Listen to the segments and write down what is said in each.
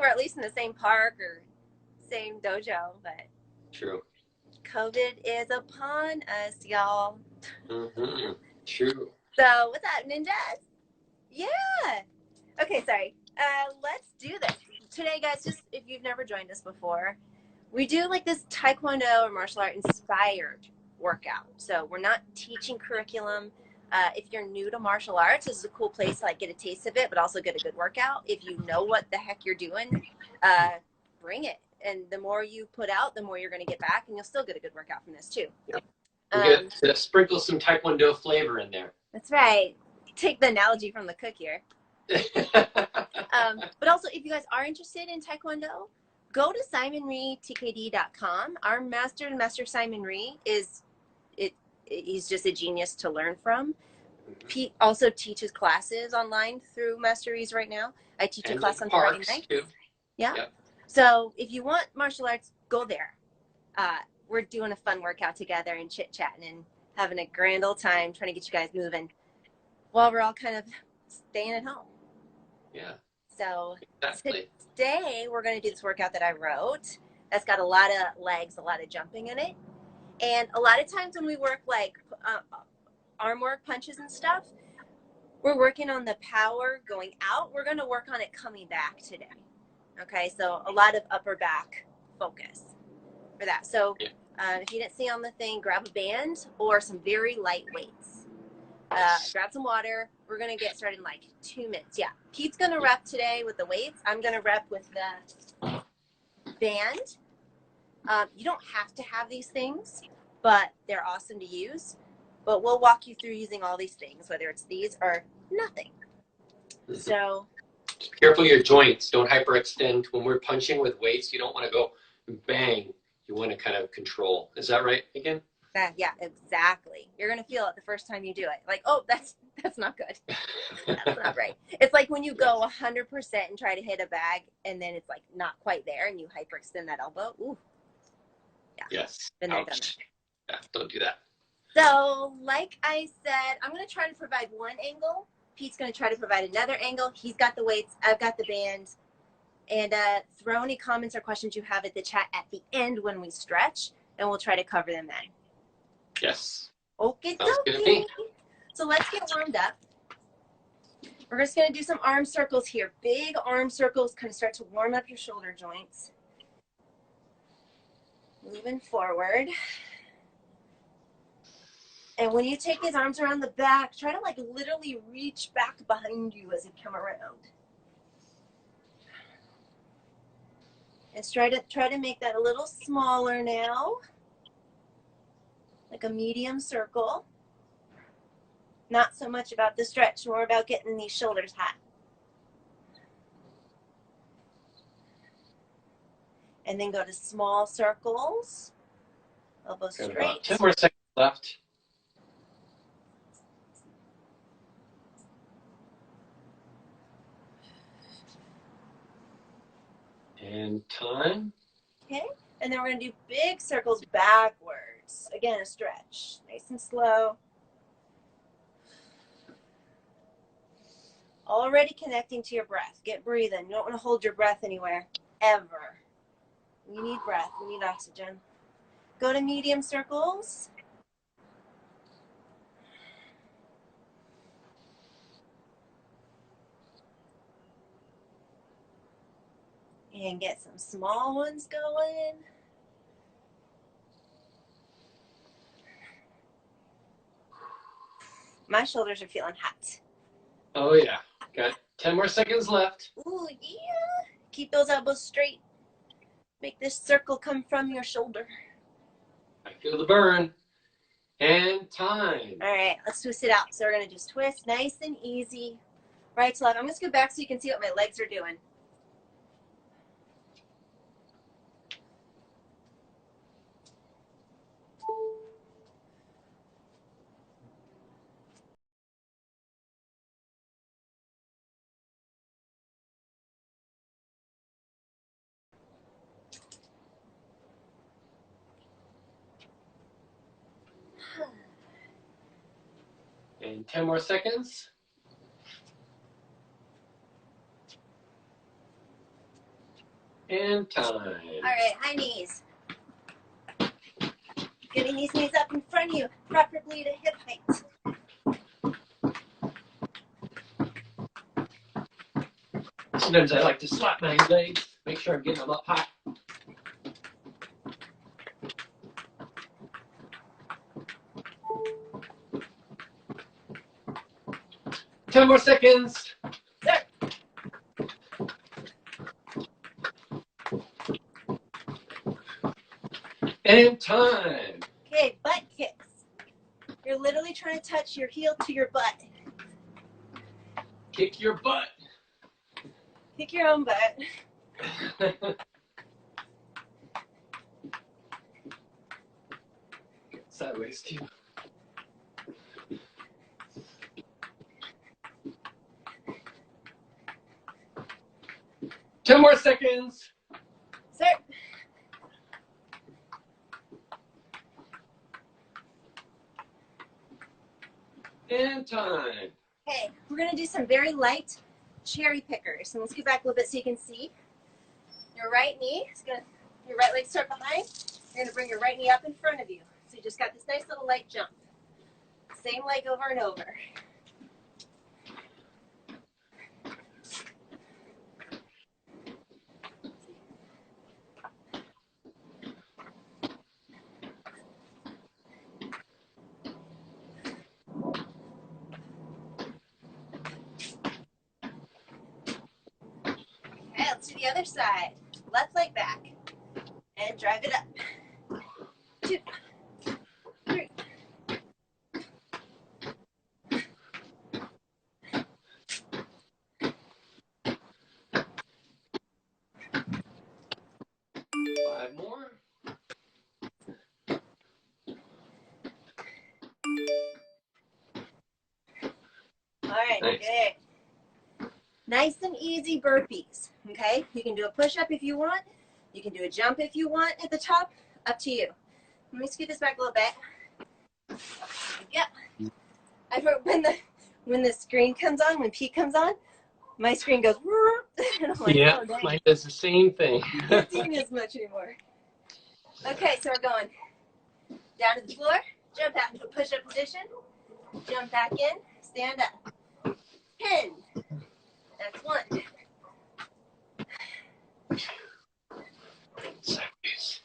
we're at least in the same park or same dojo, but True. COVID is upon us, y'all. Mm-hmm. True. So what's up, ninjas? Yeah. Okay, sorry. Let's do this. Today, guys, just if you've never joined us before, we do like this Taekwondo or martial art inspired workout. So we're not teaching curriculum. If you're new to martial arts, this is a cool place to like get a taste of it, but also get a good workout. If you know what the heck you're doing, bring it. And the more you put out, the more you're going to get back, and you'll still get a good workout from this too. Yep. We get to sprinkle some Taekwondo flavor in there. That's right. Take the analogy from the cook here. But also, if you guys are interested in Taekwondo, go to SimonReedTKD.com. Our master Simon Reed he's just a genius to learn from. Pete also teaches classes online through Master Reed's right now. I teach a class on Friday night. Yeah. Yep. So if you want martial arts, go there. We're doing a fun workout together and chit-chatting and having a grand old time trying to get you guys moving while we're all kind of staying at home. Yeah. So exactly. Today we're going to do this workout that I wrote that's got a lot of legs, a lot of jumping in it. And a lot of times when we work like arm work, punches and stuff, we're working on the power going out. We're going to work on it coming back today. Okay, so a lot of upper back focus for that. So if you didn't see on the thing, grab a band or some very light weights. Grab some water. We're going to get started in like 2 minutes. Yeah, Pete's going to rep today with the weights. I'm going to rep with the band. You don't have to have these things, but they're awesome to use. But we'll walk you through using all these things, whether it's these or nothing. So just be careful your joints. Don't hyperextend. When we're punching with weights, you don't want to go bang. You want to kind of control. Is that right again? Yeah, exactly. You're going to feel it the first time you do it. Like, oh, that's not good. That's not right. It's like when you go 100% and try to hit a bag and then it's like not quite there and you hyperextend that elbow. Ooh. Yeah. Yes. Been there, done that. Yeah, don't do that. So, like I said, I'm going to try to provide one angle. Pete's going to try to provide another angle. He's got the weights. I've got the band. And throw any comments or questions you have at the chat at the end when we stretch, and we'll try to cover them then. Yes. Okay, dokie. So let's get warmed up. We're just going to do some arm circles here. Big arm circles, kind of start to warm up your shoulder joints. Moving forward. And when you take these arms around the back, try to like literally reach back behind you as you come around. And try to make that a little smaller now. Like a medium circle. Not so much about the stretch, more about getting these shoulders hot. And then go to small circles. Elbows straight. About 10 more seconds left. And time. Okay. And then we're going to do big circles backwards. Again, a stretch. Nice and slow. Already connecting to your breath. Get breathing. You don't want to hold your breath anywhere, ever. You need breath. You need oxygen. Go to medium circles. And get some small ones going. My shoulders are feeling hot. Oh, yeah. Got 10 more seconds left. Ooh, yeah. Keep those elbows straight. Make this circle come from your shoulder. I feel the burn. And time. All right, let's twist it out. So we're going to just twist nice and easy. Right to left. I'm going to go back so you can see what my legs are doing. And 10 more seconds. And time. All right, high knees. Getting these knees up in front of you, preferably to hip height. Sometimes I like to slap my legs, make sure I'm getting them up high. Ten more seconds. There. And time. Okay, butt kicks. You're literally trying to touch your heel to your butt. Kick your butt. Kick your own butt. Sideways too. Ten more seconds. Sir. And time. Okay, we're gonna do some very light cherry pickers. And let's get back a little bit so you can see. Your right knee is gonna, your right leg start behind. You're gonna bring your right knee up in front of you. So you just got this nice little light jump. Same leg over and over. Okay, let's do the other side. Left leg back. And drive it up. 2, 3. Five more. All right, Nice. good. Nice and easy burpees, okay? You can do a push-up if you want. You can do a jump if you want at the top. Up to you. Let me scoot this back a little bit. Yep. I've heard when the screen comes on, when Pete comes on, my screen goes, and I'm like, Yeah, oh, dang. mine does the same thing. I'm not seeing as much anymore. Okay, so we're going down to the floor, jump out into a push-up position, jump back in, stand up. 10. That's 1. Sideways.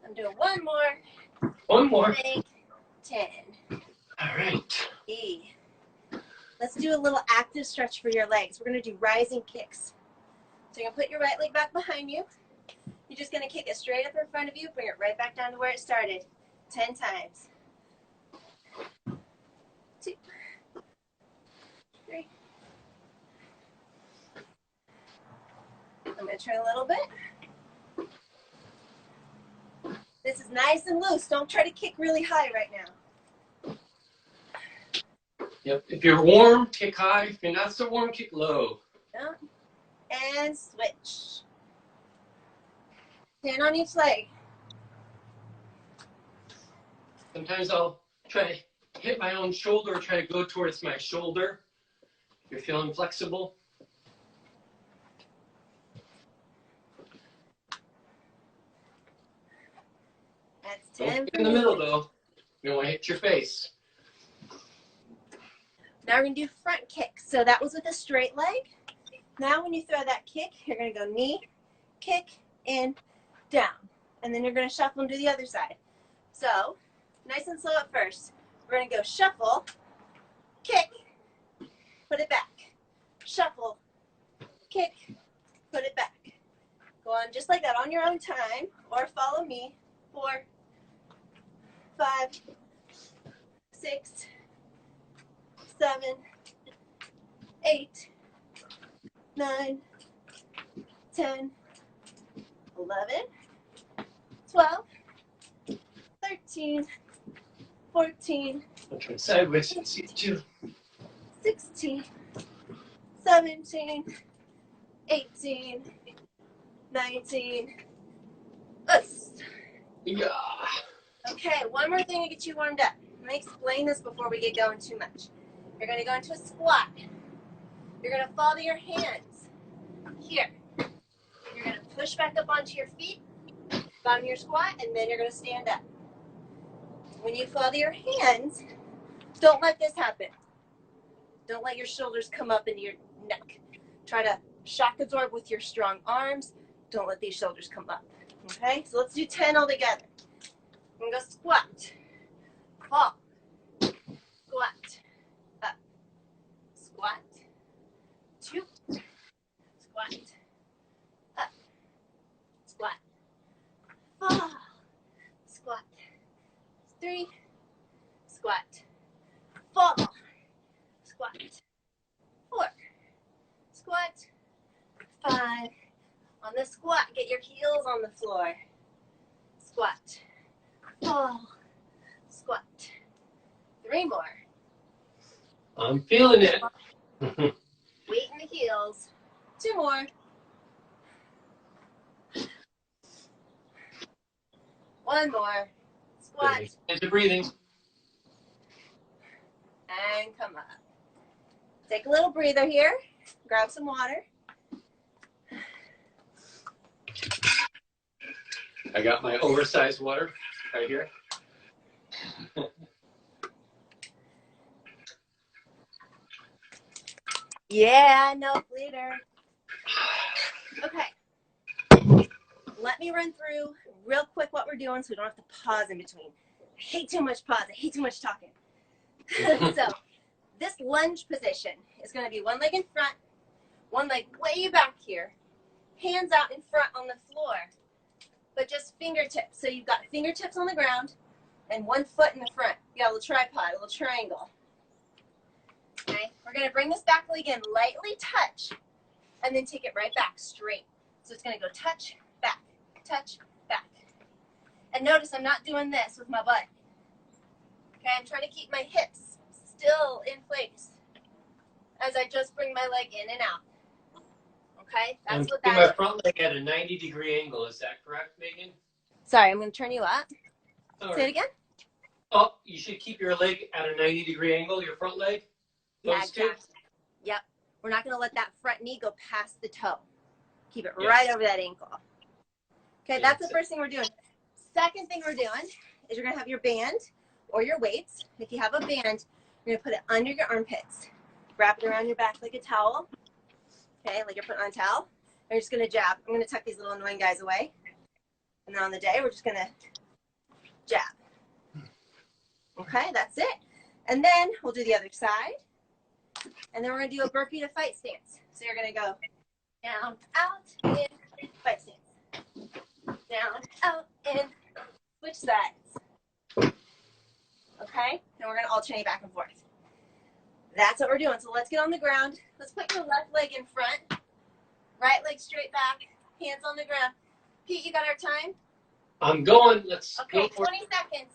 I'm doing 1 more. One more. Make 10. All right. E. Let's do a little active stretch for your legs. We're going to do rising kicks. So you're going to put your right leg back behind you. You're just going to kick it straight up in front of you. Bring it right back down to where it started. 10 times. 2, 3. I'm going to turn a little bit. This is nice and loose. Don't try to kick really high right now. Yep. If you're warm, kick high. If you're not so warm, kick low. Down. And switch. 10 on each leg. Sometimes I'll try to hit my own shoulder or try to go towards my shoulder. If you're feeling flexible. That's Don't 10 get for in the me. middle though. You don't want to hit your face. Now we're going to do front kicks. So that was with a straight leg. Now when you throw that kick, you're going to go knee, kick, in, down. And then you're going to shuffle and do the other side. So nice and slow at first. We're going to go shuffle, kick, put it back. Shuffle, kick, put it back. Go on just like that on your own time, or follow me. 4, 5, 6, 7, 8, 9, 10, 11, 12, 13, 14, I'll turn sideways and see it too. 16, 17, 18, 19. Yeah. Okay, one more thing to get you warmed up. Let me explain this before we get going too much. You're going to go into a squat. You're going to fall to your hands. Here. You're going to push back up onto your feet, bottom of your squat, and then you're going to stand up. When you fall to your hands, don't let this happen. Don't let your shoulders come up into your neck. Try to shock absorb with your strong arms. Don't let these shoulders come up. Okay, so let's do 10 all together. We're going to go squat, fall, squat, up, squat, 2, squat, up, squat, fall, squat, 3, squat, fall, squat, 4, squat, 5. On the squat, get your heels on the floor. Squat, fall, squat. 3 more. I'm feeling it. Weight in the heels. 2 more. 1 more. Squat. Into breathing. And come up. Take a little breather here. Grab some water. I got my oversized water right here. Yeah, no bleeder. Okay. Let me run through real quick what we're doing so we don't have to pause in between. I hate too much pause. I hate too much talking. So this lunge position is going to be one leg in front, one leg way back here, hands out in front on the floor, but just fingertips. So you've got fingertips on the ground and one foot in the front. You got a little tripod, a little triangle. Okay, we're going to bring this back leg in, lightly touch, and then take it right back straight. So it's going to go touch, back, back. And notice I'm not doing this with my butt. Okay, I'm trying to keep my hips still in place as I just bring my leg in and out. Okay, that's I'm what keeping that is. my front leg at a 90-degree angle. Is that correct, Megan? Sorry, I'm going to turn you up. All Say it right. again. Oh, you should keep your leg at a 90-degree angle, your front leg? Yeah, Those two? exactly. Yep. We're not going to let that front knee go past the toe. Keep it Yes. right over that ankle. Okay, Yeah, that's the first thing we're doing. Second thing we're doing is you're going to have your band or your weights. If you have a band, you're going to put it under your armpits. Wrap it around your back like a towel. Okay, like you're putting on a towel. And you're just going to jab. I'm going to tuck these little annoying guys away. And then on the day, we're just going to jab. Okay, that's it. And then we'll do the other side. And then we're going to do a burpee to fight stance. So you're going to go down, out, in, fight stance. Down, out, in, switch sides. Okay? And we're going to alternate back and forth. That's what we're doing. So let's get on the ground. Let's put your left leg in front. Right leg straight back. Hands on the ground. Pete, you got our time? I'm going. Let's Okay, go for 20 seconds.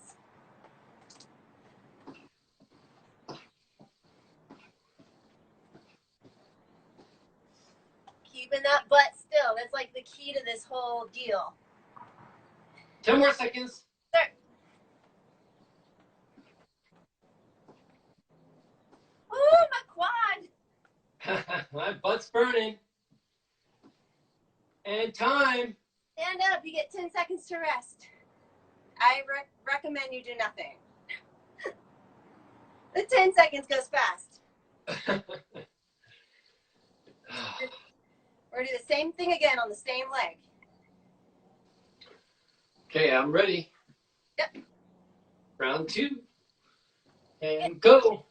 Keeping that butt still. That's like the key to this whole deal. 10 more seconds. Start. Woo, my quad. My butt's burning. And time. Stand up. You get 10 seconds to rest. I recommend you do nothing. The 10 seconds goes fast. We're going to do the same thing again on the same leg. Okay, I'm ready. Yep. Round 2. And go.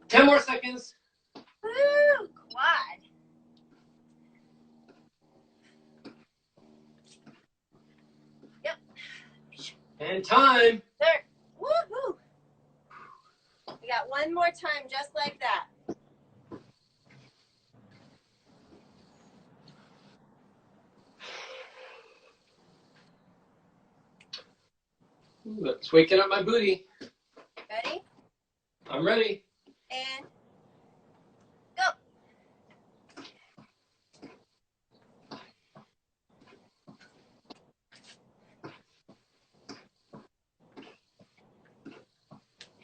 Ten more seconds. Woo, quad. Yep. And time. There. Woohoo. We got one more time just like that. Let's waken up my booty. Ready? I'm ready. And go.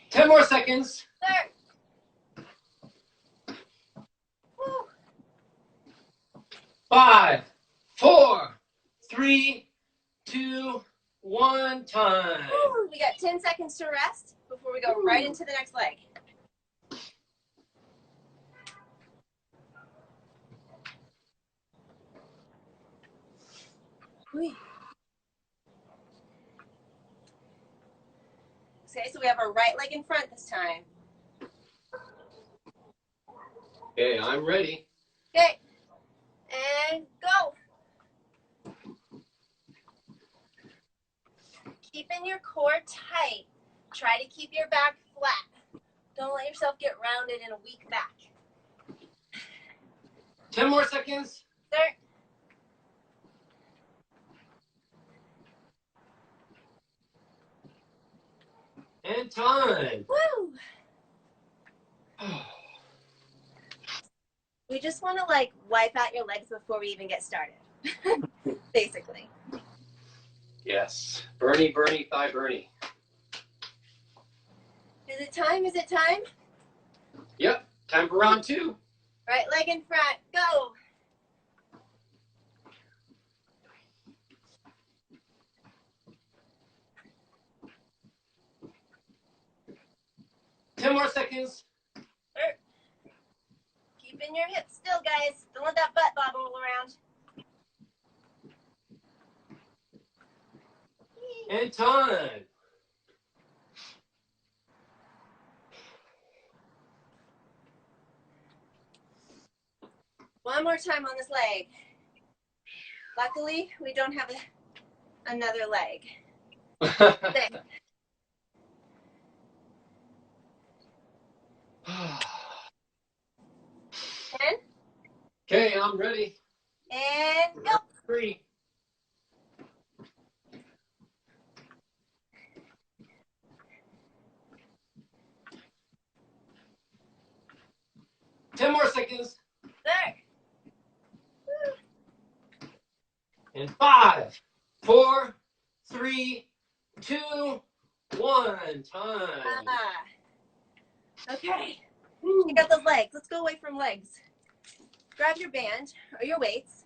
10 more seconds. Start. Woo. 5, 4, 3, 2, 1, time. Woo. We got 10 seconds to rest before we go right into the next leg. Whee. Okay, so we have our right leg in front this time. Okay, I'm ready. Okay, and go. Keeping your core tight. Try to keep your back flat. Don't let yourself get rounded in a weak back. 10 more seconds. Start. And time. Woo! We just want to like wipe out your legs before we even get started, basically. Yes. Bernie, Bernie, thigh Bernie. Is it time? Is it time? Yep. Time for round 2. Right leg in front. Go. Ten more seconds. Keeping your hips still, guys. Don't let that butt bob roll around. And time. One more time on this leg. Luckily, we don't have another leg. There. 10. Okay, I'm ready. And go. 3. 10 more seconds. There. And 5, 4, 3, 2, 1. Time. Okay. You got those legs. Let's go away from legs. Grab your band or your weights.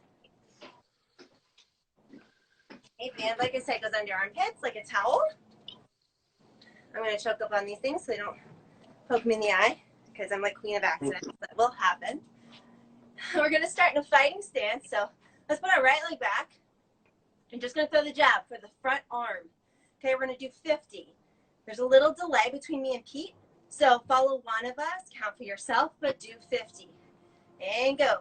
A band, like I said, goes under your armpits like a towel. I'm going to choke up on these things so they don't poke me in the eye because I'm like queen of accidents. That will happen. We're going to start in a fighting stance. So let's put our right leg back. I'm just going to throw the jab for the front arm. Okay, we're going to do 50. There's a little delay between me and Pete. So follow one of us, count for yourself, but do 50. And go.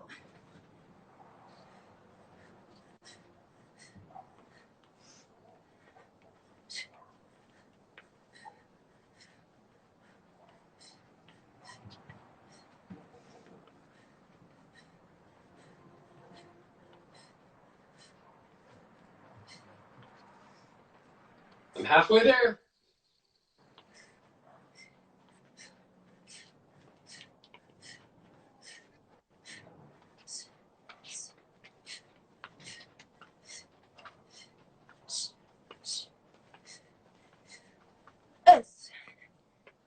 I'm halfway there. Yes.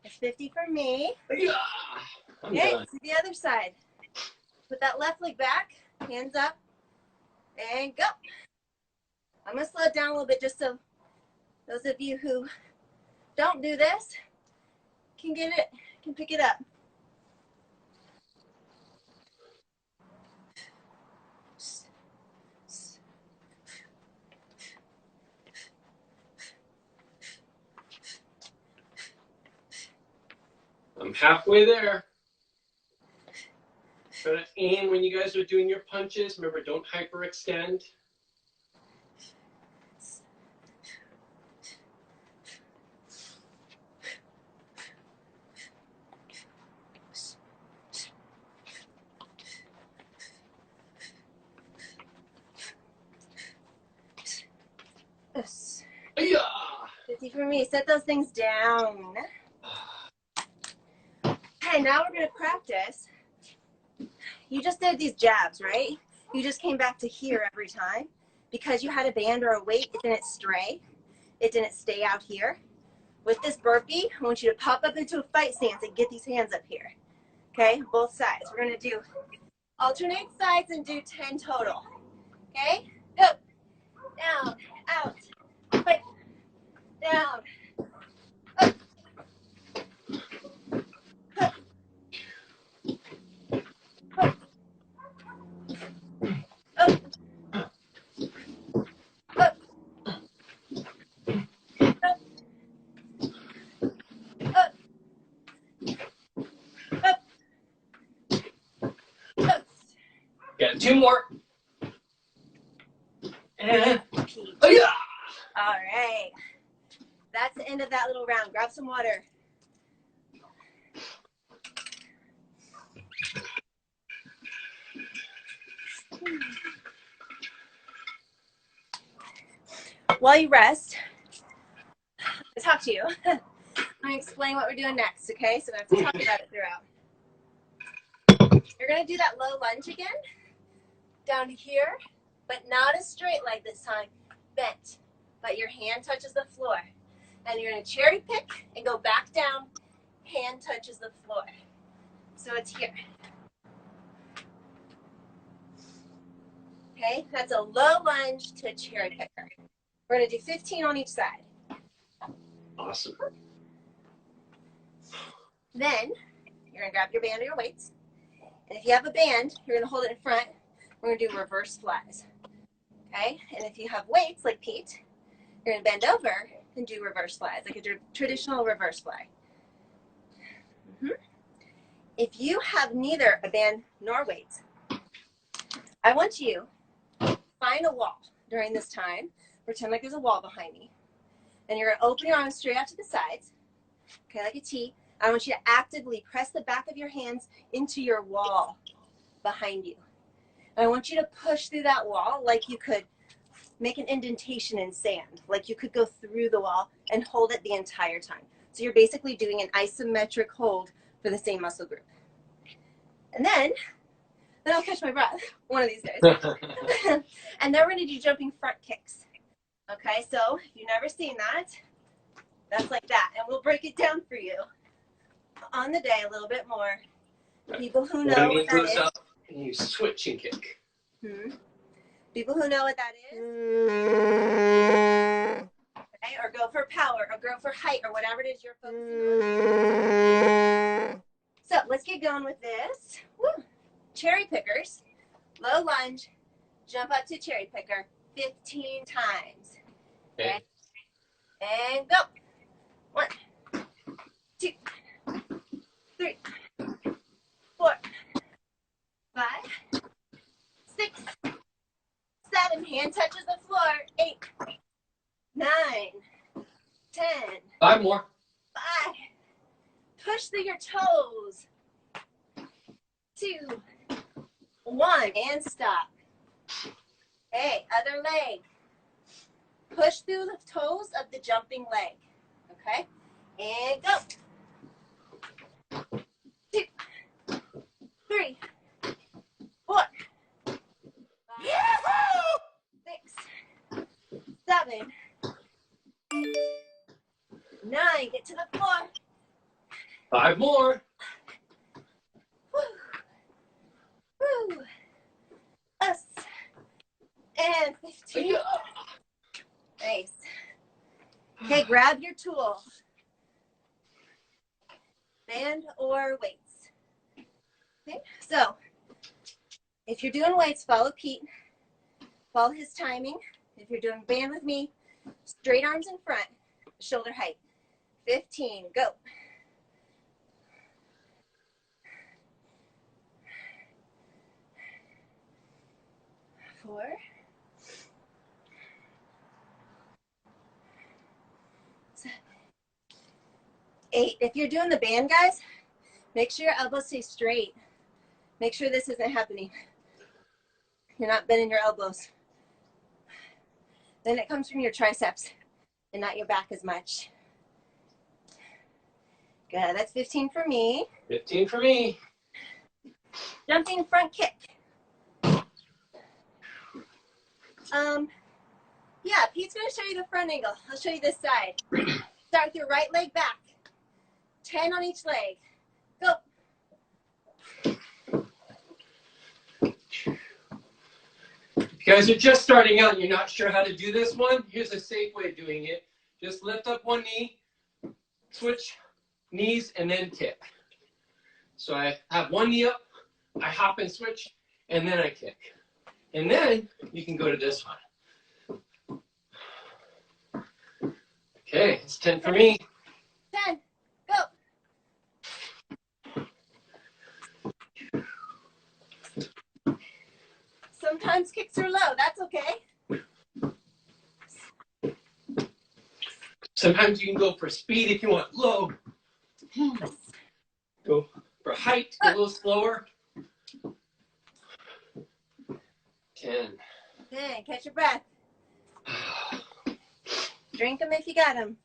It's 50 for me. Yeah. I'm Okay, done. to the other side. Put that left leg back, hands up, and go. I'm going to slow it down a little bit just so those of you who don't do this can get it, can pick it up. I'm halfway there. Try to aim when you guys are doing your punches. Remember, don't hyperextend. Yes. Yeah. 50 for me. Set those things down. Okay, now we're going to practice. You just did these jabs, right? You just came back to here every time. Because you had a band or a weight, it didn't stray. It didn't stay out here. With this burpee, I want you to pop up into a fight stance and get these hands up here. Okay, both sides. We're going to do alternate sides and do 10 total. Okay, go. Down, out, fight, down, up, up, up, up, up, up, up, up, up. Got 2 more. And Peach. oh yeah. All right. That's the end of that little round. Grab some water. While you rest, I'll talk to you. I'm going to explain what we're doing next, okay? So I have to talk about it throughout. You're going to do that low lunge again, down to here, but not a straight leg this time, bent. But your hand touches the floor. And you're going to cherry pick and go back down, hand touches the floor. So it's here. Okay, that's a low lunge to a cherry picker. We're going to do 15 on each side. Awesome. Then you're going to grab your band or your weights. And if you have a band, you're going to hold it in front. We're going to do reverse flies. Okay, and if you have weights like Pete, you're going to bend over and do reverse flies, like a traditional reverse fly. If you have neither a band nor weights, I want you to find a wall during this time. Pretend like there's a wall behind me. And you're going to open your arms straight out to the sides, okay, like a T. I want you to actively press the back of your hands into your wall behind you. And I want you to push through that wall like you could make an indentation in sand, like you could go through the wall and hold it the entire time. So you're basically doing an isometric hold for the same muscle group. And then I'll catch my breath one of these days. And then we're going to do jumping front kicks. Okay, so if you've never seen that, that's like that. And we'll break it down for you on the day a little bit more. People who know what that is. Up and you switch and kick. People who know what that is. Okay, or go for power, or go for height, or whatever it is you're focusing on. So let's get going with this. Woo. Cherry pickers, low lunge, jump up to cherry picker 15 times. Okay. And go. 1, 2, 3, 4, 5, 6, 7. Hand touches the floor. 8, 9, 10. 5 more. 5. Push through your toes. 2, 1, and stop. Okay, other leg. Push through the toes of the jumping leg. Okay, and go. 2, 3, 4, 5, 6, 7, 8, 9. Get to the floor. 5 more. Woo. Woo. Us. And 15. Nice. Okay, grab your tool. Band or weights. Okay, so if you're doing weights, follow Pete. Follow his timing. If you're doing band with me, straight arms in front, shoulder height. 15, go. 4, 7, 8. If you're doing the band, guys, make sure your elbows stay straight. Make sure this isn't happening. You're not bending your elbows. Then it comes from your triceps. and not your back as much. Good, that's 15 for me. 15 for me. Jumping front kick. Yeah, Pete's gonna show you the front angle. I'll show you this side. Start with your right leg back. 10 on each leg. Go. If you guys are just starting out and you're not sure how to do this one, here's a safe way of doing it. Just lift up one knee, switch knees, and then kick. So I have one knee up, I hop and switch, and then I kick. And then you can go to this one. Okay, it's 10 for me. 10. Go. Sometimes kicks are low. That's okay. Sometimes you can go for speed if you want low. Go for height, go a little slower. 10. 10. Catch your breath. Drink them if you got them.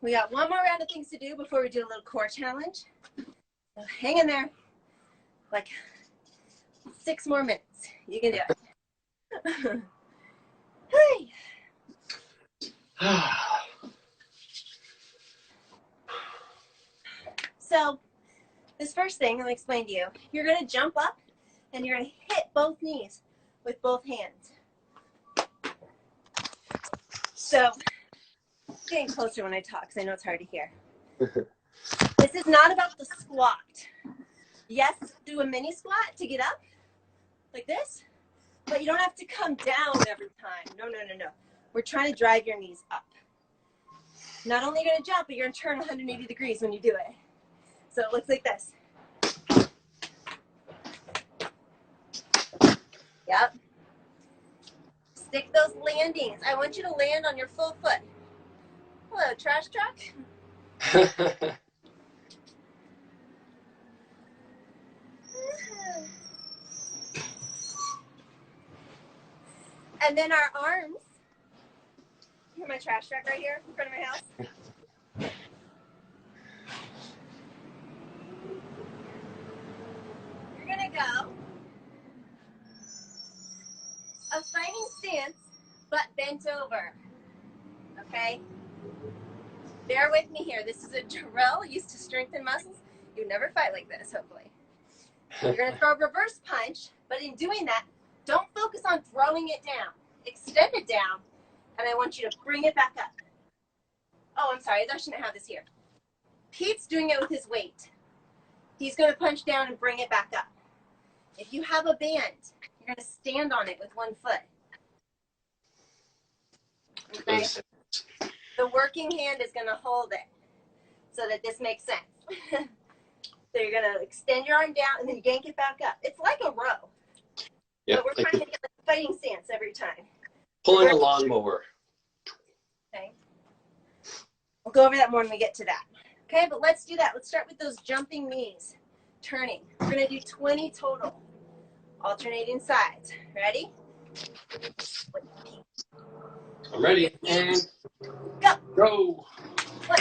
We got one more round of things to do before we do a little core challenge. So hang in there. Like 6 more minutes. You can do it. Hey. So this first thing I'll explain to you. You're going to jump up and you're going to hit both knees with both hands. So getting closer when I talk because I know it's hard to hear. This is not about the squat. Yes, do a mini squat to get up like this, but you don't have to come down every time. No, no, no, no. We're trying to drive your knees up. Not only are you going to jump, but you're going to turn 180 degrees when you do it. So it looks like this. Yep. Stick those landings. I want you to land on your full foot. Hello, trash truck. And then our arms. Here's my trash truck right here in front of my house. You're gonna go a fighting stance, but bent over. Okay? Bear with me here. This is a drill used to strengthen muscles. You never fight like this, hopefully. You're gonna throw a reverse punch, but in doing that, don't focus on throwing it down. Extend it down, and I want you to bring it back up. Oh, I'm sorry, I shouldn't have this here. Pete's doing it with his weight. He's gonna punch down and bring it back up. If you have a band, you're gonna stand on it with one foot. Okay? The working hand is gonna hold it so that this makes sense. So you're gonna extend your arm down and then yank it back up. It's like a row. Yep, But we're trying to get a fighting stance every time. Pulling a lawnmower. Okay. We'll go over that more when we get to that. Okay, but let's do that. Let's start with those jumping knees. Turning. We're gonna do 20 total. Alternating sides. Ready? I'm ready. And go. Go. 1.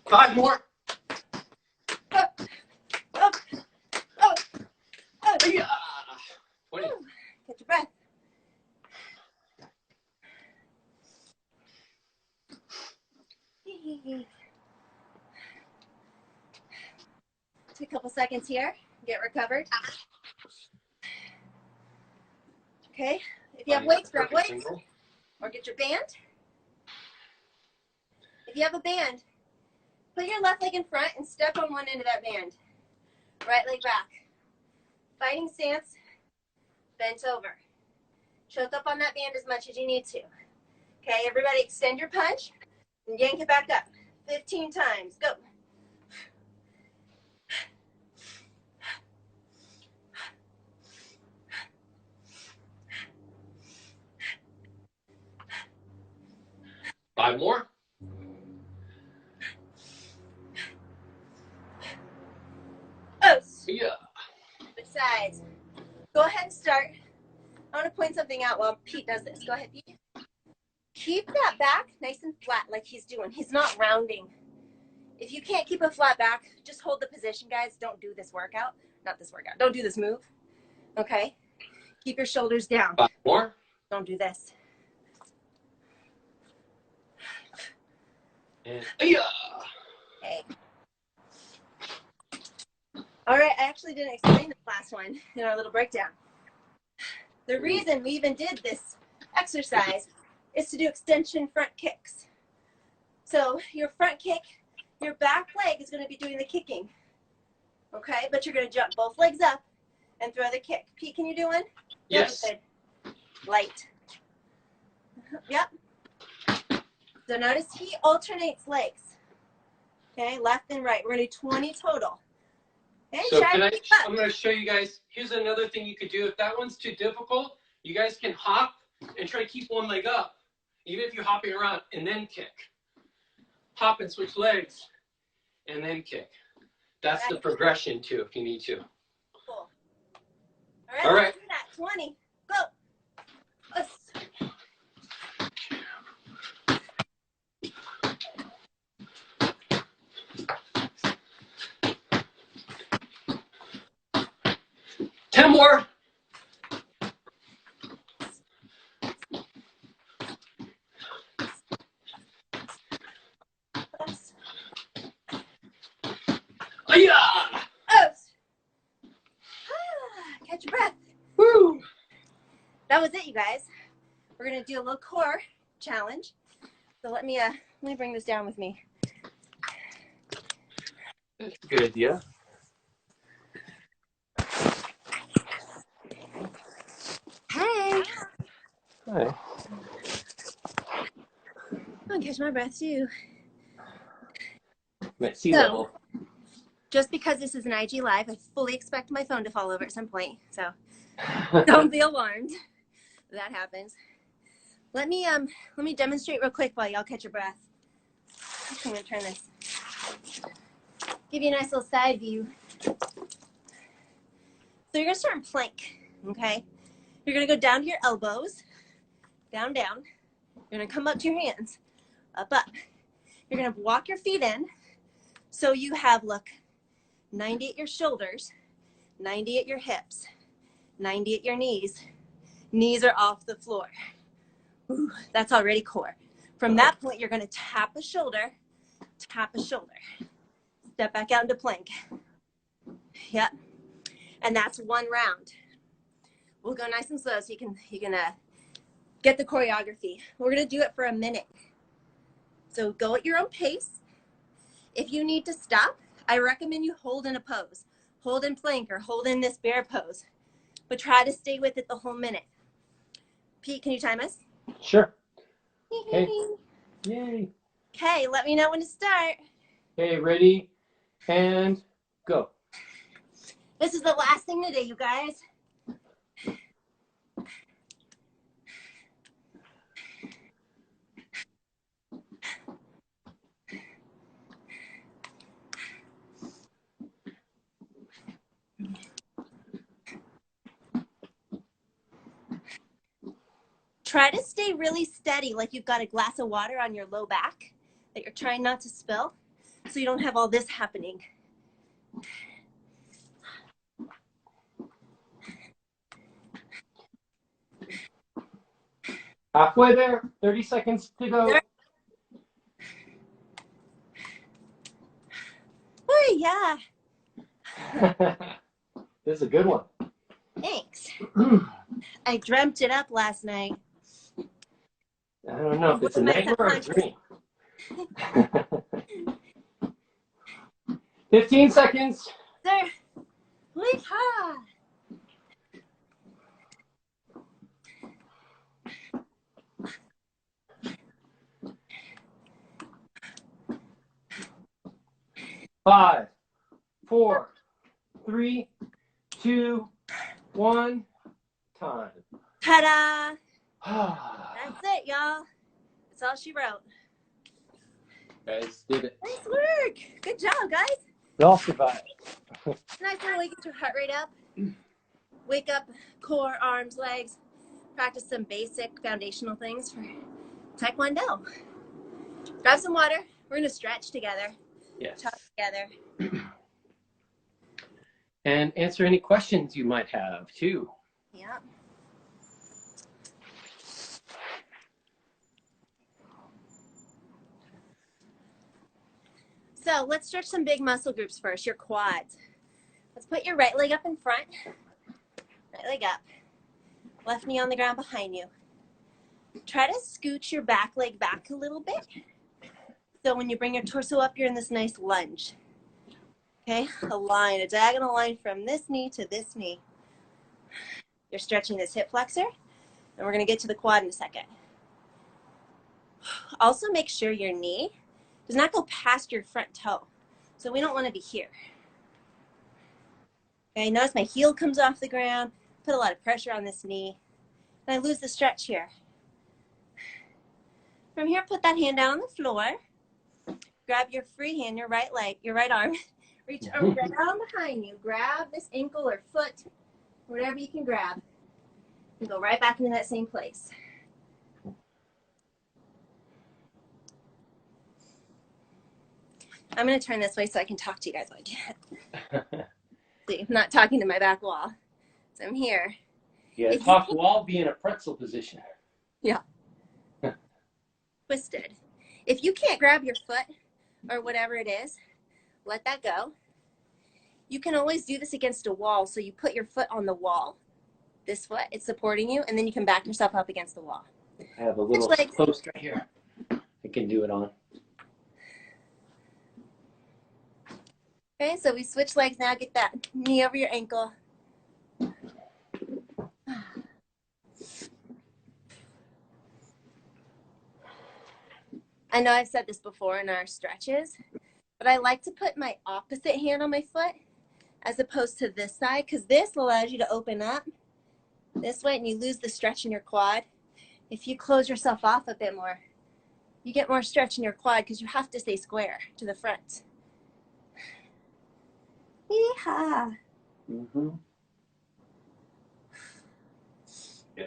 5 more. Up. Up. Up. Up. Yeah. 20. Catch your breath. Take a couple seconds here. Get recovered. Okay. If you have weights, grab weights. Or get your band. If you have a band, put your left leg in front and step on one end of that band. Right leg back. Fighting stance. Bent over. Choke up on that band as much as you need to. Okay, everybody extend your punch and yank it back up. 15 times. Go. 5 more. Oh, Yeah. switch sides. Go ahead and start. I want to point something out while Pete does this. Go ahead, Pete. Keep that back nice and flat like he's doing. He's not rounding. If you can't keep a flat back, just hold the position, guys. Don't do this workout. Not this workout. Don't do this move. Okay? Keep your shoulders down. 5 more. Don't do this. And yeah. Okay. All right, I actually didn't explain the last one in our little breakdown. The reason we even did this exercise is to do extension front kicks. So your front kick, your back leg is going to be doing the kicking. Okay, but you're going to jump both legs up and throw the kick. Pete, can you do one? Yes. Good. Light. Yep. So notice he alternates legs. Okay, left and right. We're going to do 20 total. Okay, So I'm going to show you guys. Here's another thing you could do. If that one's too difficult, you guys can hop and try to keep one leg up, even if you're hopping around, and then kick. Hop and switch legs, and then kick. That's the progression too, if you need to. Cool. All right. Let's do that. 20. Go. Let's. Ten more. Oh, yeah. Oh. Catch your breath. Woo. That was it, you guys. We're gonna do a little core challenge. So let me bring this down with me. That's a good idea. Hey. Hi. I'll catch my breath too. I'm at sea level. Just because this is an IG live, I fully expect my phone to fall over at some point. So don't be alarmed. That happens. Let me demonstrate real quick while y'all catch your breath. I'm gonna turn this. Give you a nice little side view. So you're gonna start in plank, okay? You're gonna go down to your elbows, down, down. You're gonna come up to your hands, up, up. You're gonna walk your feet in. So you have, look, 90 at your shoulders, 90 at your hips, 90 at your knees. Knees are off the floor. Ooh, that's already core. From that point, you're gonna tap a shoulder, step back out into plank. Yep, and that's one round. We'll go nice and slow so you can get the choreography. We're gonna do it for a minute. So go at your own pace. If you need to stop, I recommend you hold in a pose. Hold in plank or hold in this bear pose, but try to stay with it the whole minute. Pete, can you time us? Sure. Okay. Yay. Okay, let me know when to start. Okay, ready, and go. This is the last thing today, you guys. Try to stay really steady, like you've got a glass of water on your low back that you're trying not to spill, so you don't have all this happening. Halfway there, 30 seconds to go. Oh, yeah. This is a good one. Thanks. I dreamt it up last night. I don't know if it's a nightmare or a dream. 15 seconds. There. Weehaw. Five, 4, 3, 2, 1. Time. Ta-da. That's it, y'all. That's all she wrote. Guys did it. Nice work. Good job, guys. We all survived. Nice little way to get your heart rate up. Wake up, core, arms, legs. Practice some basic foundational things for Taekwondo. Grab some water. We're going to stretch together. Yes. Talk together. And answer any questions you might have, too. Yep. So let's stretch some big muscle groups first, your quads. Let's put your right leg up in front. Right leg up. Left knee on the ground behind you. Try to scooch your back leg back a little bit. So when you bring your torso up, you're in this nice lunge. Okay, a diagonal line from this knee to this knee. You're stretching this hip flexor, and we're gonna get to the quad in a second. Also make sure your knee does not go past your front toe. So we don't wanna be here. Okay, notice my heel comes off the ground, put a lot of pressure on this knee, and I lose the stretch here. From here, put that hand down on the floor. Grab your free hand, your right leg, your right arm. Reach around behind you. Grab this ankle or foot, whatever you can grab, and go right back into that same place. I'm going to turn this way so I can talk to you guys while I do it. See, I'm not talking to my back wall. So I'm here. Yeah, talk wall, be in a pretzel position. Yeah. Twisted. If you can't grab your foot or whatever it is, let that go. You can always do this against a wall, so you put your foot on the wall. This foot, it's supporting you, and then you can back yourself up against the wall. I have a little post right here I can do it on. Okay, so we switch legs now. Get that knee over your ankle. I know I've said this before in our stretches, but I like to put my opposite hand on my foot as opposed to this side, because this allows you to open up this way and you lose the stretch in your quad. If you close yourself off a bit more, you get more stretch in your quad because you have to stay square to the front. Yeehaw. Mm-hmm.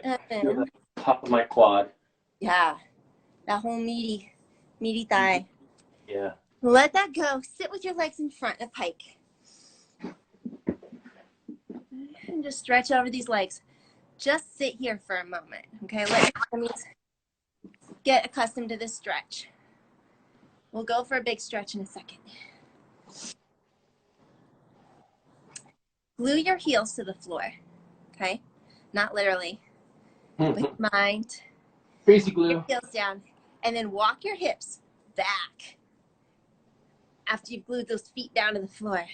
And Feel the top of my quad. yeah, that whole meaty thigh. Yeah. Let that go. Sit with your legs in front, a pike. And just stretch over these legs. Just sit here for a moment, okay? Let your arms get accustomed to this stretch. We'll go for a big stretch in a second. Glue your heels to the floor, okay? Not literally. With your mind. Crazy glue. Your heels down. And then walk your hips back after you've glued those feet down to the floor.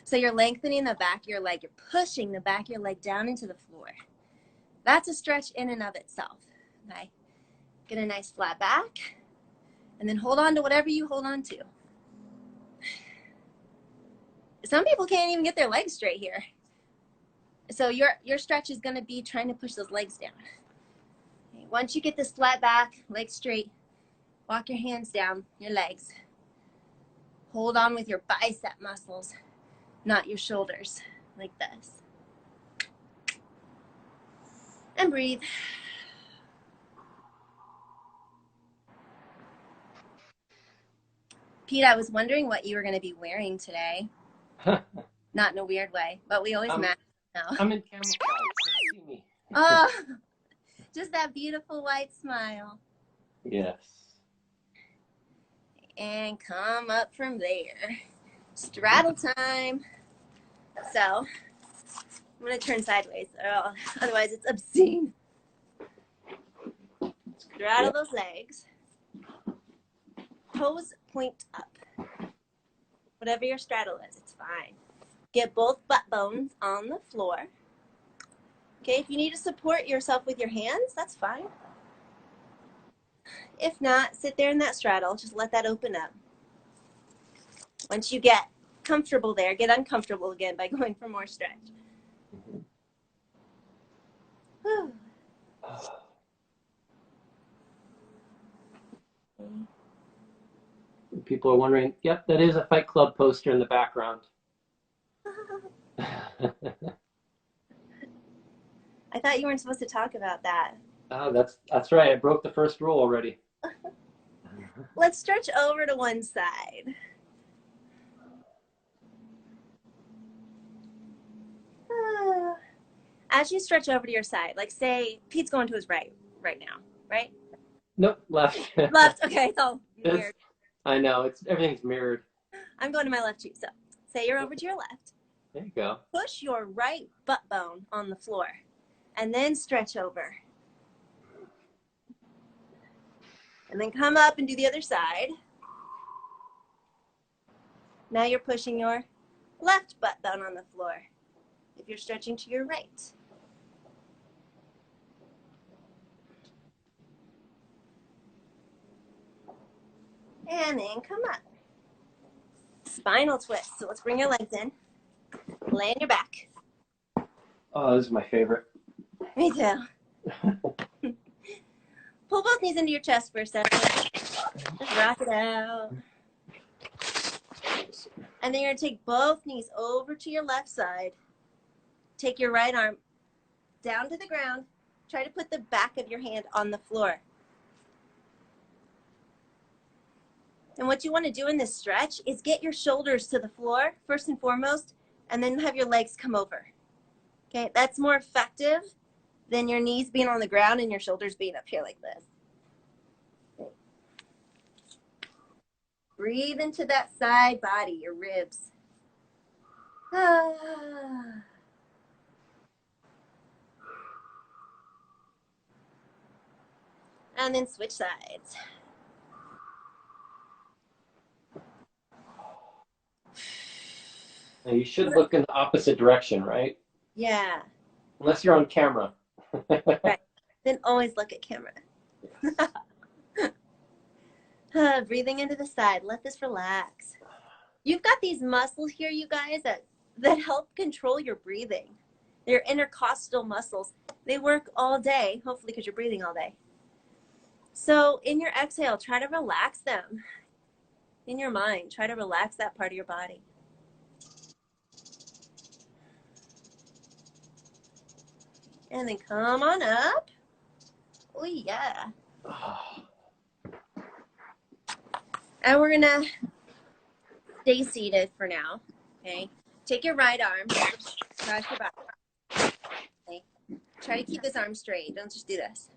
So you're lengthening the back of your leg. You're pushing the back of your leg down into the floor. That's a stretch in and of itself, okay? Get a nice flat back. And then hold on to whatever you hold on to. Some people can't even get their legs straight here. So your stretch is going to be trying to push those legs down. Okay, once you get this flat back, legs straight, walk your hands down your legs. Hold on with your bicep muscles, not your shoulders, like this. And breathe. Pete, I was wondering what you were going to be wearing today. Not in a weird way, but we always match now. I'm in camouflage. You see me. Oh, just that beautiful white smile. Yes. And come up from there. Straddle time. So, I'm going to turn sideways. Otherwise, it's obscene. Straddle those legs. Toes point up. Whatever your straddle is, it's fine. Get both butt bones on the floor. Okay, if you need to support yourself with your hands, that's fine. If not, sit there in that straddle. Just let that open up. Once you get comfortable there, get uncomfortable again by going for more stretch. Whew. People are wondering, yep, that is a Fight Club poster in the background. I thought you weren't supposed to talk about that. Oh, that's right. I broke the first rule already. Let's stretch over to one side. As you stretch over to your side, like say Pete's going to his right now, right? Nope, left. Left. Okay, it's all weird. I know, everything's mirrored. I'm going to my left too. So say you're over to your left. There you go. Push your right butt bone on the floor and then stretch over. And then come up and do the other side. Now you're pushing your left butt bone on the floor if you're stretching to your right. And then come up. Spinal twist. So let's bring your legs in. Lay on your back. Oh, this is my favorite. Me too. Pull both knees into your chest for a second. Just rock it out. And then you're going to take both knees over to your left side. Take your right arm down to the ground. Try to put the back of your hand on the floor. And what you want to do in this stretch is get your shoulders to the floor, first and foremost, and then have your legs come over. Okay, that's more effective than your knees being on the ground and your shoulders being up here like this. Okay. Breathe into that side body, your ribs. And then switch sides. Now you should look in the opposite direction, right? Yeah. Unless you're on camera. Right. Then always look at camera. Breathing into the side. Let this relax. You've got these muscles here, you guys, that help control your breathing. They're intercostal muscles. They work all day, hopefully because you're breathing all day. So in your exhale, try to relax them. In your mind, try to relax that part of your body. And then come on up. Oh, yeah. And we're going to stay seated for now, okay? Take your right arm, cross your back. Okay? Try to keep this arm straight. Don't just do this.